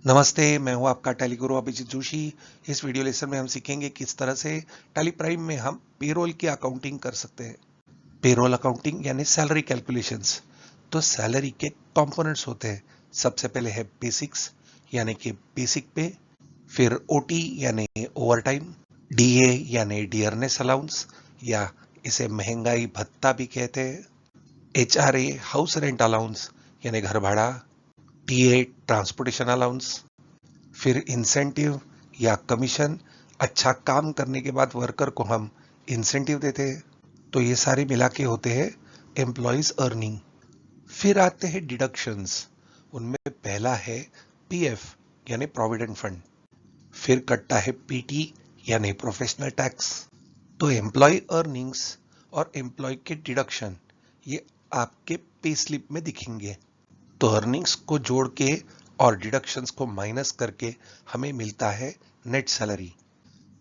नमस्ते, मैं हूं आपका टैली गुरु अभिजीत जोशी। इस वीडियो लेसन में हम सीखेंगे किस तरह से टैली प्राइम में हम पेरोल की अकाउंटिंग कर सकते हैं। पेरोल अकाउंटिंग यानी सैलरी कैलकुलेशंस। तो सैलरी के कंपोनेंट्स होते हैं। सबसे पहले है बेसिक्स यानी कि बेसिक पे, फिर ओटी यानी ओवर टाइम, डीए यानी डियरनेस अलाउंस या इसे महंगाई भत्ता भी कहते हैं, एचआरए हाउस रेंट अलाउंस यानी घर भाड़ा, टीए ट्रांसपोर्टेशन अलाउंस, फिर इंसेंटिव या कमीशन। अच्छा काम करने के बाद वर्कर को हम इंसेंटिव देते हैं। तो ये सारे मिला के होते हैं एम्प्लॉयज अर्निंग। फिर आते हैं डिडक्शंस। उनमें पहला है पीएफ यानी प्रोविडेंट फंड, फिर कटता है पीटी यानी प्रोफेशनल टैक्स। तो एम्प्लॉय अर्निंग्स और एम्प्लॉय के डिडक्शन ये आपके पे स्लिप में दिखेंगे। तो अर्निंग्स को जोड़ के और डिडक्शंस को माइनस करके हमें मिलता है नेट सैलरी।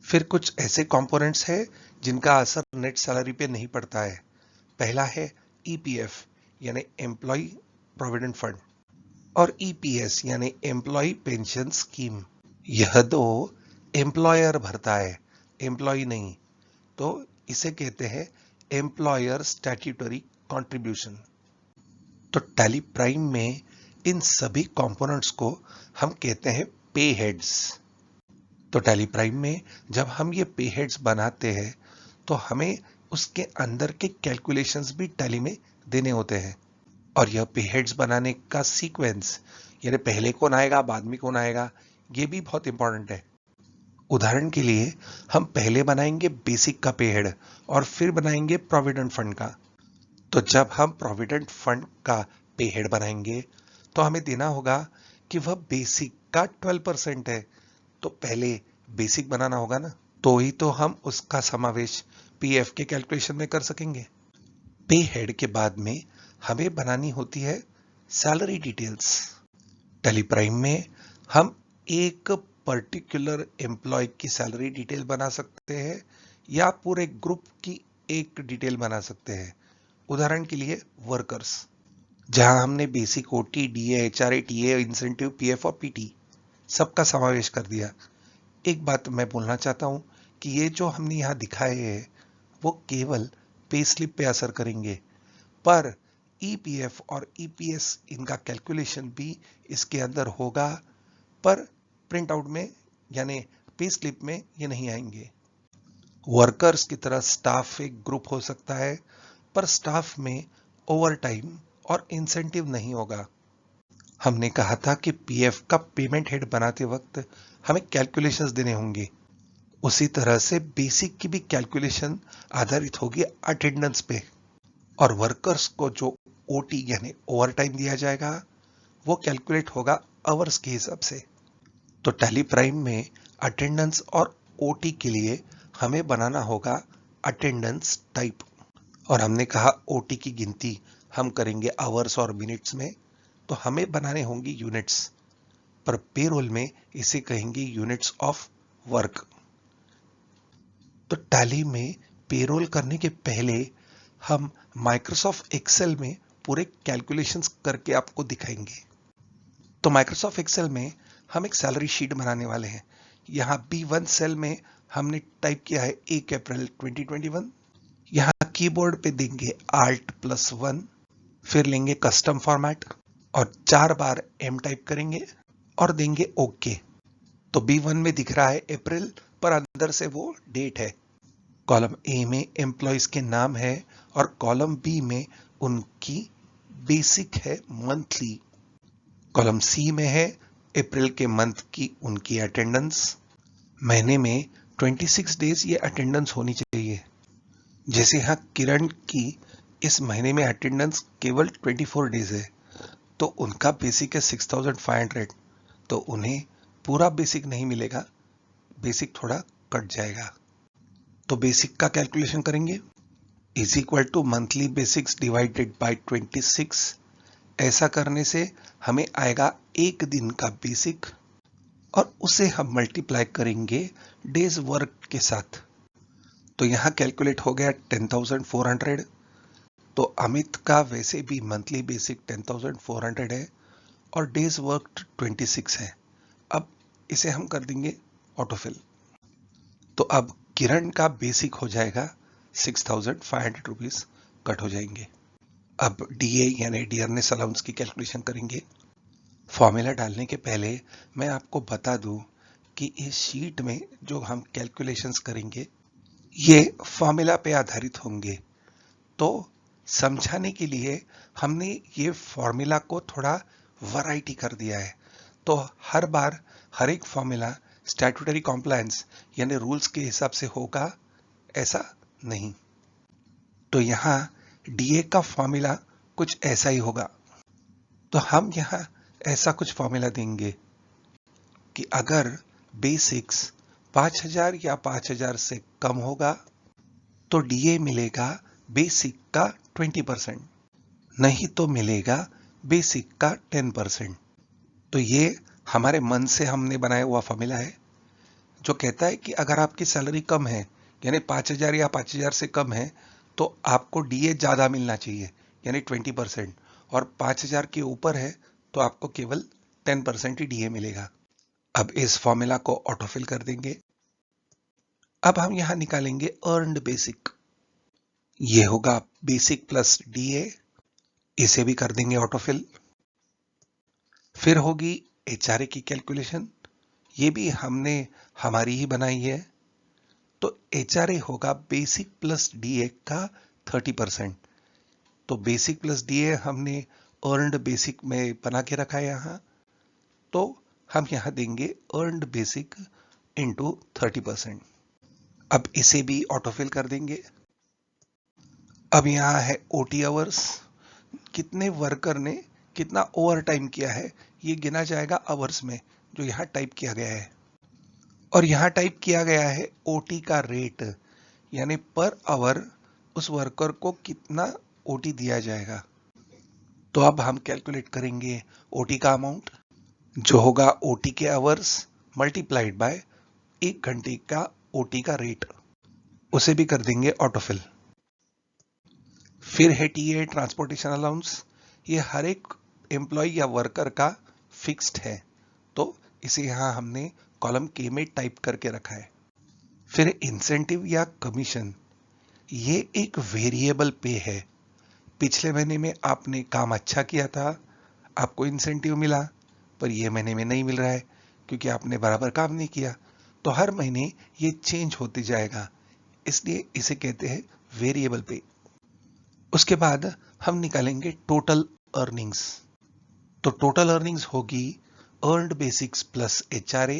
फिर कुछ ऐसे कंपोनेंट्स हैं जिनका असर नेट सैलरी पे नहीं पड़ता है। पहला है ईपीएफ यानी एम्प्लॉय प्रोविडेंट फंड, और ईपीएस यानी एम्प्लॉय पेंशन स्कीम। यह दो एम्प्लॉयर भरता है, एम्प्लॉय नहीं। तो इसे कहते हैं एम्प्लॉयर स्टैट्यूटरी कंट्रीब्यूशन। तो टैली प्राइम में इन सभी कंपोनेंट्स को हम कहते हैं पे हेड्स। तो टैली प्राइम में जब हम ये पे हेड्स बनाते हैं तो हमें उसके अंदर के कैलकुलेशंस भी टैली में देने होते हैं। और यह पे हेड्स बनाने का सीक्वेंस यानी पहले कौन आएगा बाद में कौन आएगा, ये भी बहुत इंपॉर्टेंट है। उदाहरण के लिए हम पहले बनाएंगे बेसिक का पे हेड और फिर बनाएंगे प्रोविडेंट फंड का। तो जब हम प्रोविडेंट फंड का पे हेड बनाएंगे तो हमें देना होगा कि वह बेसिक का 12% है। तो पहले बेसिक बनाना होगा ना, तो ही तो हम उसका समावेश पीएफ के कैलकुलेशन में कर सकेंगे। पे हेड के बाद में हमें बनानी होती है सैलरी डिटेल्स। टैली प्राइम में हम एक पर्टिकुलर एम्प्लॉय की सैलरी डिटेल बना सकते हैं या पूरे ग्रुप की एक डिटेल बना सकते हैं। उदाहरण के लिए वर्कर्स, जहां हमने basic OT, DA, HRA, TA, incentive, PF और पीटी सबका समावेश कर दिया। एक बात मैं बोलना चाहता हूं कि ये जो हमने यहां दिखाए हैं वो केवल पे स्लिप पे असर करेंगे, पर ईपीएफ और ईपीएस इनका कैलकुलेशन भी इसके अंदर होगा, पर प्रिंट आउट में यानी पे स्लिप में ये नहीं आएंगे। वर्कर्स की तरह स्टाफ एक ग्रुप हो सकता है, पर स्टाफ में ओवर टाइम और इंसेंटिव नहीं होगा। हमने कहा था कि पीएफ का पेमेंट हेड बनाते वक्त हमें कैलकुलेशंस देने होंगे। उसी तरह से बेसिक की भी कैलकुलेशन आधारित होगी अटेंडेंस पे, और वर्कर्स को जो ओटी यानी ओवर टाइम दिया जाएगा वो कैलकुलेट होगा आवर्स के हिसाब से। तो टैली प्राइम में अटेंडेंस और ओटी के लिए हमें बनाना होगा अटेंडेंस टाइप, और हमने कहा ओटी की गिनती हम करेंगे आवर्स और मिनट्स में, तो हमें बनाने होंगी यूनिट्स, पर पेरोल में इसे कहेंगे यूनिट्स ऑफ वर्क। तो टैली में पेरोल करने के पहले हम माइक्रोसॉफ्ट एक्सेल में पूरे कैलकुलेशंस करके आपको दिखाएंगे। तो माइक्रोसॉफ्ट एक्सेल में हम एक सैलरी शीट बनाने वाले हैं। यहाँ B1 सेल में हमने टाइप किया है 1 अप्रैल 2021। यहाँ कीबोर्ड पे देंगे Alt+1, फिर लेंगे कस्टम फॉर्मेट और 4 बार M टाइप करेंगे और देंगे ओके। तो B1 में दिख रहा है अप्रैल, पर अंदर से वो डेट है। कॉलम ए में एम्प्लॉयज के नाम है और कॉलम बी में उनकी बेसिक है मंथली। कॉलम सी में है अप्रैल के मंथ की उनकी अटेंडेंस। महीने में 26 डेज ये अटेंडेंस होनी चाहिए। जैसे यहाँ किरण की इस महीने में अटेंडेंस केवल 24 डेज है, तो उनका बेसिक है 6500, तो उन्हें पूरा बेसिक नहीं मिलेगा, बेसिक थोड़ा कट जाएगा। तो बेसिक का कैलकुलेशन करेंगे, is equal to monthly basics divided by 26। ऐसा करने से हमें आएगा एक दिन का बेसिक, और उसे हम मल्टीप्लाई करेंगे डेज वर्क के साथ। तो यहाँ कैलकुलेट हो गया 10,400। तो अमित का वैसे भी मंथली बेसिक 10,400 है और डेज वर्क 26 है, अब इसे हम कर देंगे ऑटोफिल। तो अब किरण का बेसिक हो जाएगा 6,500 रुपीज कट हो जाएंगे। अब डीए यानी डियरनेस अलाउंस की कैलकुलेशन करेंगे। फॉर्मूला डालने के पहले मैं आपको बता दूं कि इस शीट में जो हम कैलकुलेशंस करेंगे ये फॉर्मूला पे आधारित होंगे। तो समझाने के लिए हमने ये फॉर्मूला को थोड़ा वैरायटी कर दिया है। तो हर बार हर एक फॉर्मूला स्टैट्यूटरी कॉम्प्लायंस यानी रूल्स के हिसाब से होगा ऐसा नहीं। तो यहाँ डीए का फॉर्मूला कुछ ऐसा ही होगा। तो हम यहाँ ऐसा कुछ फॉर्मूला देंगे कि अगर बेसिक्स 5,000 या 5,000 से कम होगा तो डीए मिलेगा बेसिक का 20%, नहीं तो मिलेगा बेसिक का 10%। तो ये हमारे मन से हमने बनाया हुआ फॉर्मूला है जो कहता है कि अगर आपकी सैलरी कम है यानी 5,000 या 5,000 से कम है तो आपको डीए ज्यादा मिलना चाहिए यानी 20%, और 5,000 के ऊपर है तो आपको केवल 10% ही डीए मिलेगा। अब इस फॉर्मूला को ऑटोफिल कर देंगे। अब हम यहां निकालेंगे अर्न्ड बेसिक। ये होगा बेसिक प्लस डीए, इसे भी कर देंगे ऑटोफिल। फिर होगी एचआरए की कैलकुलेशन, ये भी हमने हमारी ही बनाई है। तो एचआरए होगा बेसिक प्लस डीए का 30%। तो बेसिक प्लस डीए हमने अर्न्ड बेसिक में बना के रखा है यहां, तो हम यहां देंगे अर्न्ड बेसिक इंटू 30%। अब इसे भी ऑटोफिल कर देंगे। अब यहां है ओटी आवर्स, कितने वर्कर ने कितना ओवर टाइम किया है ये गिना जाएगा आवर्स में, जो यहां टाइप किया गया है। और यहां टाइप किया गया है ओटी का रेट, यानी पर आवर उस वर्कर को कितना ओटी दिया जाएगा। तो अब हम कैलकुलेट करेंगे ओटी का अमाउंट, जो होगा ओटी के आवर्स मल्टीप्लाइड बाय 1 घंटे का ओटी का रेट, उसे भी कर देंगे ऑटोफिल। फिर है टीए ट्रांसपोर्टेशन अलाउंस, ये हर एक एम्प्लॉय या वर्कर का फिक्स्ड है, तो इसे यहां हमने कॉलम के में टाइप करके रखा है। फिर इंसेंटिव या कमीशन, ये एक वेरिएबल पे है। पिछले महीने में आपने काम अच्छा किया था, आपको इंसेंटिव मिला, पर ये महीने में नहीं मिल रहा है क्योंकि आपने बराबर काम नहीं किया। तो हर महीने ये चेंज होते जाएगा, इसलिए इसे कहते हैं वेरिएबल पे। उसके बाद हम निकालेंगे टोटल अर्निंग्स। तो टोटल अर्निंग्स होगी earned basics plus HRA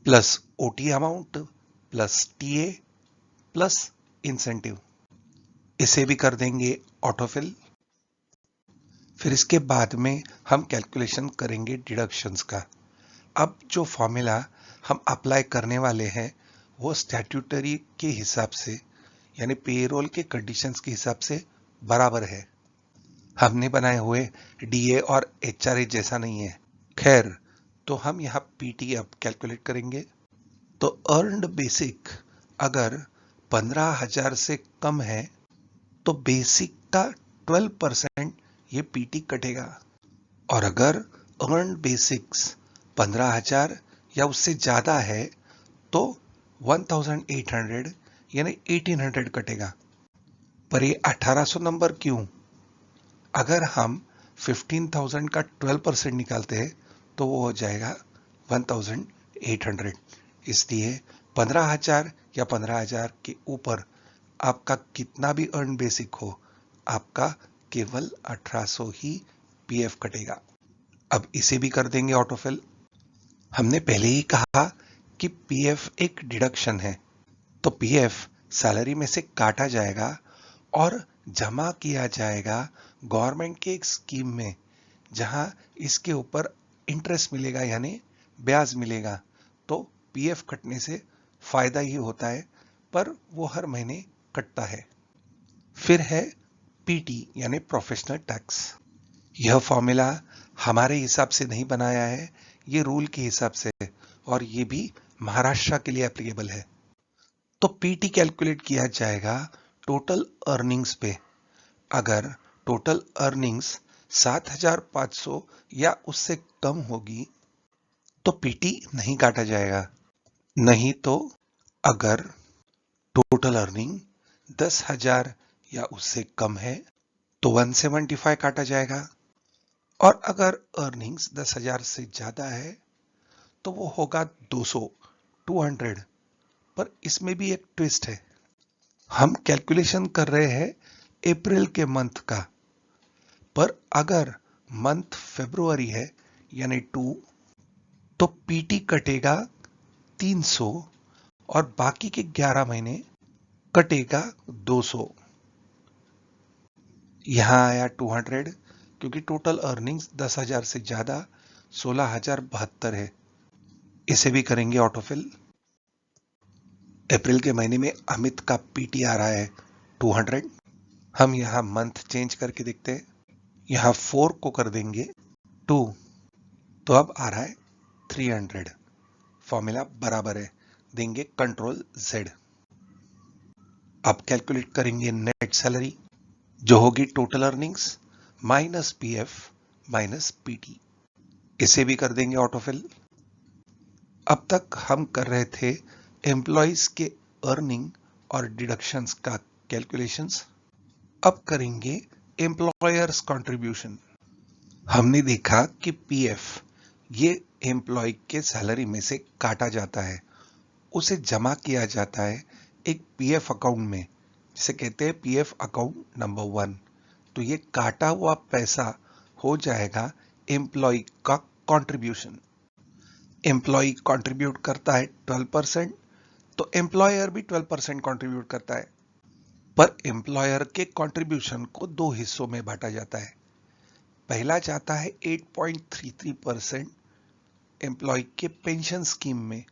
plus OT amount plus TA plus incentive, इसे भी कर देंगे ऑटोफिल। फिर इसके बाद में हम कैलकुलेशन करेंगे डिडक्शंस का। अब जो फॉर्मूला हम अप्लाई करने वाले हैं वो स्टैट्यूटरी के हिसाब से यानी पेरोल के कंडीशंस के हिसाब से बराबर है। हमने बनाए हुए डीए और एचआरए जैसा नहीं है। खैर, तो हम यहाँ पीटी अब कैलकुलेट करेंगे। तो अर्न्ड बेसिक अगर 15,000 से कम है तो बेसिक का 12% ये पीटी कटेगा, और अगर अर्न्ड बेसिक्स 15,000 या उससे ज्यादा है तो 1,800 यानी 1,800 कटेगा। पर ये 1,800 नंबर क्यों? अगर हम 15,000 का 12% निकालते हैं तो वो हो जाएगा 1,800। इसलिए 15,000 या 15,000 के ऊपर आपका कितना भी अर्न बेसिक हो, आपका केवल 1,800 ही पीएफ कटेगा। अब इसे भी कर देंगे ऑटोफिल। हमने पहले ही कहा कि पीएफ एक डिडक्शन है, तो पीएफ सैलरी में से काटा जाएगा और जमा किया जाएगा गवर्नमेंट के एक स्कीम में, जहां इसके ऊपर इंटरेस्ट मिलेगा यानी ब्याज मिलेगा। तो पीएफ कटने से फायदा ही होता है, पर वो हर महीने कटता है। फिर है पीटी यानी प्रोफेशनल टैक्स। यह फॉर्मूला हमारे हिसाब से नहीं बनाया है, ये रूल के हिसाब से है, और ये भी महाराष्ट्र के लिए एप्लीकेबल है। तो पीटी कैलकुलेट किया जाएगा टोटल अर्निंग्स पे। अगर टोटल अर्निंग्स 7,500 या उससे कम होगी तो पीटी नहीं काटा जाएगा। नहीं तो अगर टोटल अर्निंग 10,000 या उससे कम है तो 175 काटा जाएगा, और अगर अर्निंग्स 10,000 से ज्यादा है तो वो होगा 200। पर इसमें भी एक ट्विस्ट है। हम कैलकुलेशन कर रहे हैं अप्रैल के मंथ का, पर अगर मंथ फरवरी है यानी 2, तो पीटी कटेगा 300 और बाकी के 11 महीने कटेगा 200। यहां आया 200 क्योंकि टोटल अर्निंग्स 10,000 से ज्यादा 16,072 है। इसे भी करेंगे ऑटोफिल। अप्रैल के महीने में अमित का पीटी आ रहा है 200। हम यहां मंथ चेंज करके देखते हैं। यहां 4 को कर देंगे 2, तो अब आ रहा है 300। फॉर्मूला बराबर है, देंगे कंट्रोल Z। अब कैलकुलेट करेंगे नेट सैलरी, जो होगी total earnings minus PF minus PT. इसे भी कर देंगे ऑटोफिल। अब तक हम कर रहे थे एम्प्लॉइज के अर्निंग और डिडक्शंस का कैलकुलेशंस। अब करेंगे एम्प्लॉयर्स कंट्रीब्यूशन। हमने देखा कि पीएफ ये एम्प्लॉय के सैलरी में से काटा जाता है, उसे जमा किया जाता है एक पीएफ अकाउंट में, जिसे कहते हैं पीएफ अकाउंट नंबर 1। तो ये काटा हुआ पैसा हो जाएगा एम्प्लॉय का कंट्रीब्यूशन। एम्प्लॉय कंट्रीब्यूट करता है 12%, तो एम्प्लॉयर भी 12% कंट्रीब्यूट करता है। पर एम्प्लॉयर के कंट्रीब्यूशन को 2 हिस्सों में बांटा जाता है। पहला जाता है 8.33% एम्प्लॉय के पेंशन स्कीम में,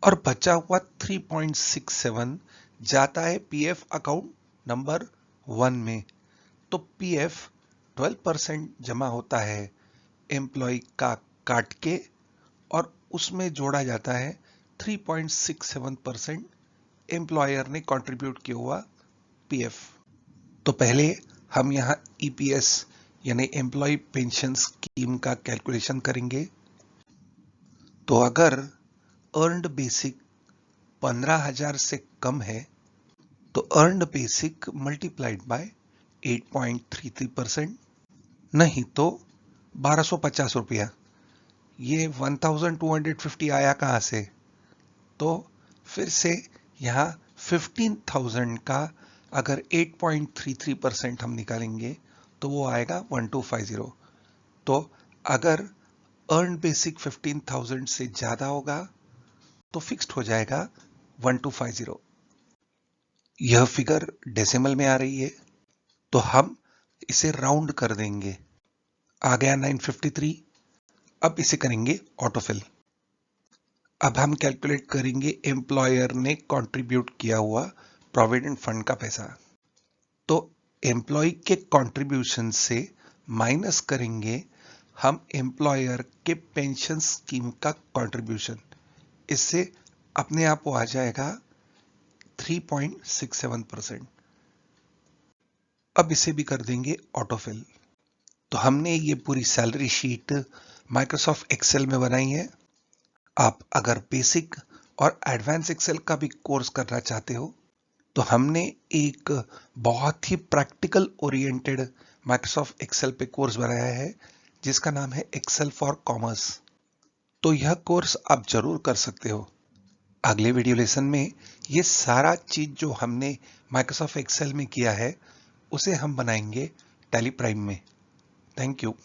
और बचा हुआ 3.67 जाता है पीएफ अकाउंट नंबर 1 में। तो पीएफ 12% जमा होता है एम्प्लॉय का काट के, और उसमें जोड़ा जाता है 3.67% एम्प्लॉयर ने कंट्रीब्यूट किया हुआ पीएफ। तो पहले हम यहां ईपीएस यानी एम्प्लॉय पेंशन स्कीम का कैलकुलेशन करेंगे। तो अगर अर्न्ड बेसिक 15,000 से कम है तो अर्न्ड बेसिक मल्टीप्लाइड बाय 8.33%, नहीं तो 1250 रुपया। ये 1250 आया कहां से? तो फिर से यहां 15,000 का अगर 8.33% हम निकालेंगे तो वो आएगा 1250। तो अगर अर्न बेसिक 15,000 से ज्यादा होगा तो फिक्स्ड हो जाएगा 1250। यह फिगर डेसिमल में आ रही है तो हम इसे राउंड कर देंगे। आ गया 953। अब इसे करेंगे ऑटोफिल। अब हम कैलकुलेट करेंगे एम्प्लॉयर ने कंट्रीब्यूट किया हुआ प्रोविडेंट फंड का पैसा। तो एम्प्लॉय के कंट्रीब्यूशन से माइनस करेंगे हम एम्प्लॉयर के पेंशन स्कीम का कंट्रीब्यूशन। इससे अपने आप वो आ जाएगा 3.67%। अब इसे भी कर देंगे ऑटोफिल। तो हमने ये पूरी सैलरी शीट माइक्रोसॉफ्ट एक्सेल में बनाई है। आप अगर बेसिक और एडवांस एक्सेल का भी कोर्स करना चाहते हो तो हमने एक बहुत ही प्रैक्टिकल ओरिएंटेड माइक्रोसॉफ्ट एक्सेल पे कोर्स बनाया है जिसका नाम है एक्सेल फॉर कॉमर्स। तो यह कोर्स आप जरूर कर सकते हो। अगले वीडियो लेसन में ये सारा चीज जो हमने माइक्रोसॉफ्ट एक्सेल में किया है उसे हम बनाएंगे टैली प्राइम में। Thank you.